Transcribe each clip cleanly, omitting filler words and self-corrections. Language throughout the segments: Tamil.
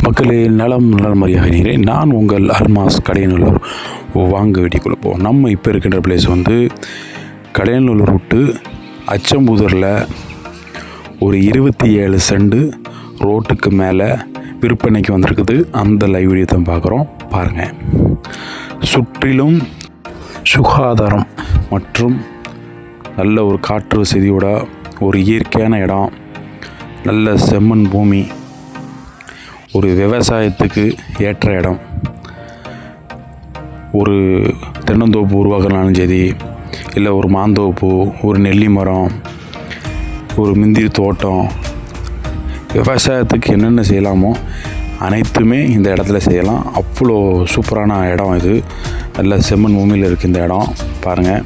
மக்களே, நலம் மரியாதை நீரே. நான் உங்கள் அல்மாஸ் கடையநல்லூர். வாங்க வீட்டுக்குள்ளே போவோம். நம்ம இப்போ இருக்கின்ற பிளேஸ் வந்து கடையநல்லூர் விட்டு அச்சம்புதூரில் ஒரு 27 சென்ட் ரோட்டுக்கு மேலே விற்பனைக்கு வந்திருக்குது. அந்த லைவ் வீடியோ தான் பார்க்குறோம், பாருங்கள். சுற்றிலும் சுகாதாரம் மற்றும் நல்ல ஒரு காற்று வசதியோட ஒரு இயற்கையான இடம், நல்ல செம்மண் பூமி, ஒரு விவசாயத்துக்கு ஏற்ற இடம். ஒரு தென்னந்தோப்பு உருவாக்குனாலும் சரி, இல்லை ஒரு மாந்தோப்பு, ஒரு நெல்லி மரம், ஒரு முந்திரி தோட்டம், விவசாயத்துக்கு என்னென்ன செய்யலாமோ அனைத்துமே இந்த இடத்துல செய்யலாம். அவ்வளோ சூப்பரான இடம் இது. நல்ல செம்மண் பூமியில் இருக்குது இந்த இடம். பாருங்கள்,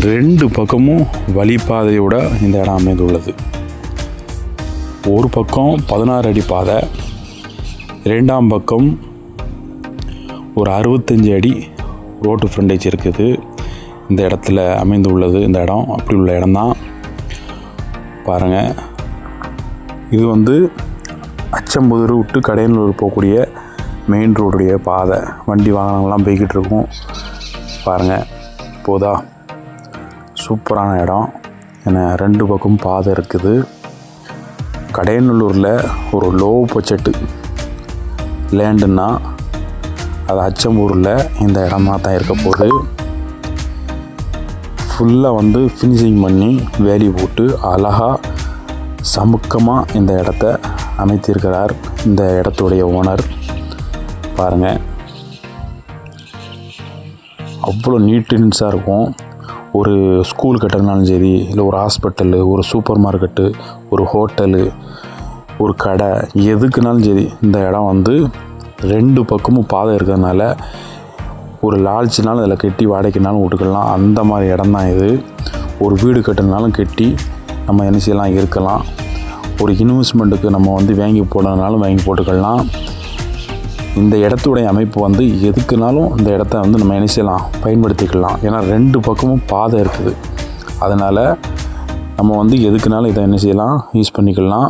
2 பக்கமும் வழிப்பாதையோட இந்த இடம் அமைந்துள்ளது. ஒரு பக்கம் 16 அடி பாதை, 2ஆம் பக்கம் ஒரு 65 அடி ரோட்டு ஃப்ரண்டேஜ் இருக்குது. இந்த இடத்துல அமைந்துள்ளது இந்த இடம். அப்படி உள்ள இடம்தான். பாருங்கள், இது வந்து அச்சம்புதூர் விட்டு கடையநல்லூர் போகக்கூடிய மெயின் ரோடுடைய பாதை. வண்டி வாகனங்கள்லாம் போய்கிட்டு இருக்கும். பாருங்கள், போதா சூப்பரான இடம். ஏன்னா 2 பக்கம் பாதை இருக்குது. கடையநல்லூரில் ஒரு லோ பட்ஜெட்டு லேண்டுன்னா அது அச்சம்பூரில் இந்த இடமா தான் இருக்க போகுது. ஃபுல்லாக வந்து ஃபினிஷிங் பண்ணி வேலி போட்டு அழகாக சமுக்கமாக இந்த இடத்த அமைத்திருக்கிறார் இந்த இடத்துடைய ஓனர். பாருங்கள், அவ்வளோ நீட்னஸாக இருக்கும். ஒரு ஸ்கூல் கட்டுறதுனாலும் சரி, இல்லை ஒரு ஹாஸ்பிட்டலு, ஒரு சூப்பர் மார்க்கெட்டு, ஒரு ஹோட்டலு, ஒரு கடை, எதுக்குனாலும் சரி இந்த இடம் வந்து 2 பக்கமும் பாதை இருக்கிறதுனால ஒரு லாட்ஜ்னாலும் அதில் கட்டி வாடகைனாலும் விட்டுக்கலாம். அந்த மாதிரி இடம் தான் இது. ஒரு வீடு கட்டுறதுனாலும் கட்டி நம்ம என்ன செய்யலாம், இருக்கலாம். ஒரு இன்வெஸ்ட்மெண்ட்டுக்கு நம்ம வந்து வாங்கி போடணுனாலும் வாங்கி போட்டுக்கலாம். இந்த இடத்துடைய அமைப்பு வந்து எதுக்குனாலும் இந்த இடத்த வந்து நம்ம என்ன செய்யலாம், பயன்படுத்திக்கலாம். ஏன்னா 2 பக்கமும் பாதை இருக்குது. அதனால் நம்ம வந்து எதுக்குனாலும் இதை என்ன செய்யலாம், யூஸ் பண்ணிக்கலாம்.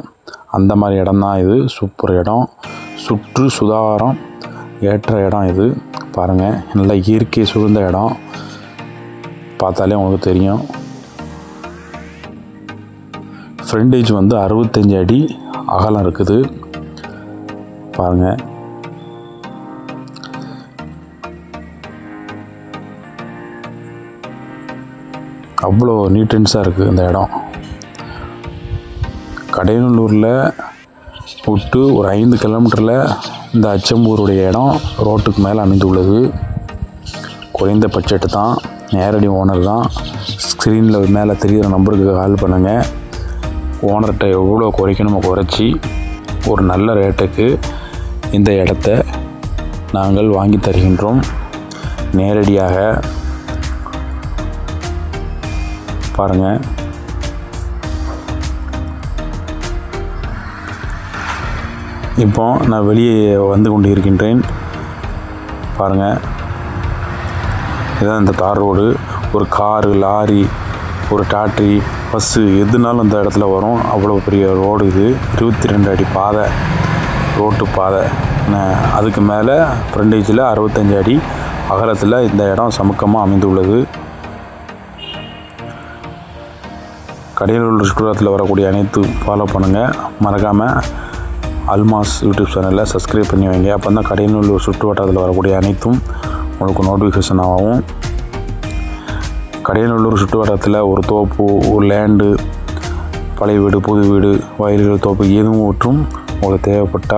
அந்த மாதிரி இடம் தான் இது. சூப்பர் இடம், சுற்று சுகாதாரம் ஏற்ற இடம் இது. பாருங்கள், நல்ல இயற்கை சூழ்ந்த இடம். பார்த்தாலே உங்களுக்கு தெரியும். ஃப்ரண்டேஜ் வந்து 65 அடி அகலம் இருக்குது. பாருங்கள், அவ்வளோ நீட்னஸாக இருக்குது இந்த இடம். கடையநல்லூரில் விட்டு ஒரு 5 கிலோமீட்டரில் இந்த அச்சம்பூருடைய இடம் ரோட்டுக்கு மேலே அமைந்துள்ளது. குறைந்த பட்ஜெட்டு தான், நேரடி ஓனர் தான். ஸ்க்ரீனில் மேலே தெரிகிற நம்பருக்கு கால் பண்ணுங்கள். ஓனர்கிட்ட எவ்வளோ குறைக்கணுமோ குறைச்சி ஒரு நல்ல ரேட்டுக்கு இந்த இடத்த நாங்கள் வாங்கி தருகின்றோம். நேரடியாக பாருங்கள், இப்போ நான் வெளியே வந்து கொண்டு இருக்கின்றேன். பாருங்கள், இதுதான் இந்த தார் ரோடு. ஒரு காரு, லாரி, ஒரு டாக்டரி, பஸ்ஸு எதுனாலும் இந்த இடத்துல வரும். அவ்வளோ பெரிய ரோடு இது. 22 அடி பாதை, ரோட்டு பாதை. அதுக்கு மேலே ஃப்ரண்டேஜில் 65 அடி அகலத்தில் இந்த இடம் சமுக்கமாக அமைந்துள்ளது. கடையநல்லூர் சுற்றுலாத்தில் வரக்கூடிய அனைத்தும் ஃபாலோ பண்ணுங்கள். மறக்காமல் அல்மாஸ் யூடியூப் சேனலில் சப்ஸ்கிரைப் பண்ணி வைங்க. அப்போ தான் கடையநல்லூர் சுற்று வட்டாரத்தில் வரக்கூடிய அனைத்தும் உங்களுக்கு நோட்டிஃபிகேஷன் ஆகும். கடையநல்லூர் சுற்று வட்டாரத்தில் ஒரு தோப்பு, ஒரு லேண்டு, பழைய வீடு, புது வீடு, வயல்கள், தோப்பு எதுவும் ஒற்றும் உங்களுக்கு தேவைப்பட்டால்